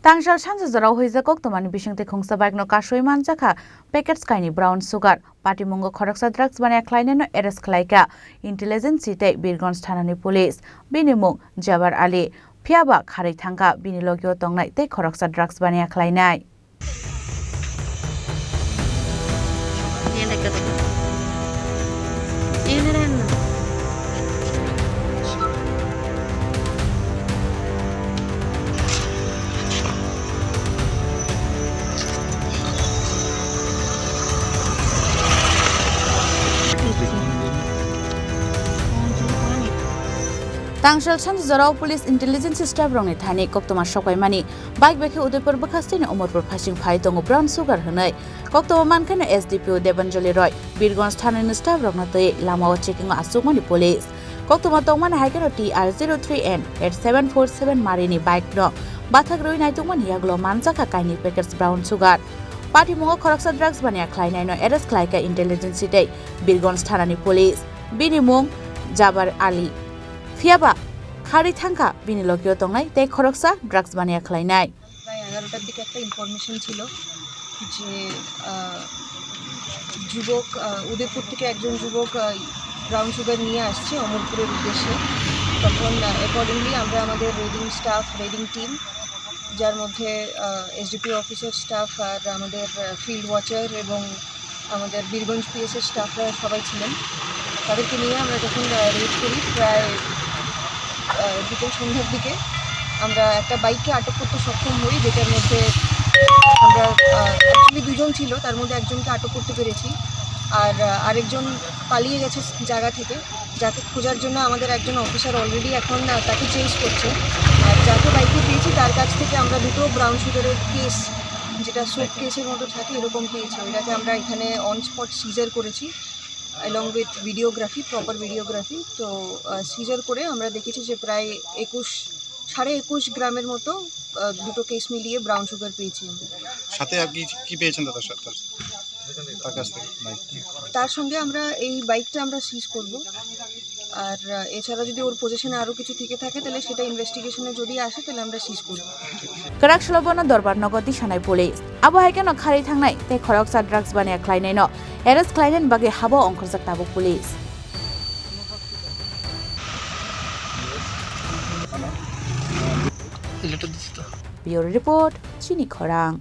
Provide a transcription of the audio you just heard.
Tangsal Sanjazarau Huizakok Tomani Bishingte Kongsa Bagno Kashui Manjaka, Packets Kaini Brown Sugar, Patimungo Koraksa Drugs Bania Kleineno Eres Klaika, Intelligence City, Birgons Tanani Police, Binimung, Jabar Ali, Piaba Karitanga, Binilogio Tongnai, Te Koraksa Drugs Bania Kleinai. Tangsal Sanjazarau Police Intelligence Staff Rongni Thani Koktoma Sokaimani Bike Beke Udaipur Bakastin Umurpur Phasing Phai Tongo Brown Sugar Hanai Koktoma Mankana SDPO Debanjali Roy Birgons Thanani Staff Rongna Tei Lamao Checking Asukmani Police Koktoma Tongman Haikero TR03N 8747 Marini Bike No Bathagroi Naitungman Hiaglo Manjaka Kaini Packets Brown Sugar Party Mungo Koraksa Drugs Bania Klainai No Eres Klaika Intelligence City Birgons Thanani Police Binimung Jabar Ali Fiaba Karitanga Binilogio Tongnai Te Koraksa Drugs Bania Kleinai. প্রায় 11টার দিকে একটা information ছিল যে যুবক উদয়পুর থেকে একজন যুবক brown sugar নিয়ে আসছে অমরপুরের উদ্দেশ্যে। তখন অ্যাকর্ডিংলি আমরা আমাদের রেডিং টিম যার মধ্যে এসডিপি অফিসের স্টাফ আর আমাদের ফিল্ড ওয়াচার এবং আমাদের বীরগঞ্জ পিএসের স্টাফরা সবাই ছিলেন। তাদেরকে নিয়ে আমরা যখন রেড করি প্রায় বিকেল সন্ধ্যার দিকে আমরা একটা বাইককে আটক করতে সক্ষম হই, যেটার মধ্যে আমরা অ্যাকচুয়ালি দুজন ছিল, তার মধ্যে একজনকে আটক করতে পেরেছি আর আরেকজন পালিয়ে গেছে জায়গা থেকে, যাকে খোঁজার জন্য আমাদের একজন অফিসার অলরেডি এখন তাকে চেঞ্জ করছে। আর যাকে বাইকে পেয়েছি তার কাছ থেকে আমরা দুটো ব্রাউন সুগারের কেস, যেটা সোপ কেসের মতো থাকে এরকম পেয়েছি, এটাকে আমরা এখানে অন স্পট সিজার করেছি along with videography, proper videography। তো সিজার করে আমরা দেখেছি যে প্রায় 21 গ্রামের মতো দুটো কেস মিলিয়ে ব্রাউন সুগার পেয়েছি। সাথে আর কি পেয়েছেন দাদার সাথে তার কাছ থেকে? তার সঙ্গে আমরা এই বাইকটা আমরা সিজ করব, আর এছাড়া যদি ওর পজিশনে আরো কিছু থেকে থাকে তাহলে সেটা ইনভেস্টিগেশনে যদি আসে তাহলে আমরা সিজ করব। Karakshlobono Dorbar Nogoti Shanai Police Abo Haikeno Khari Thangnai Te Koraksa Drugs Bania Kleinai No Eres Kleinen Bage Habo Ongkhorjak Tabuk Police Bureau Report Chini Khorang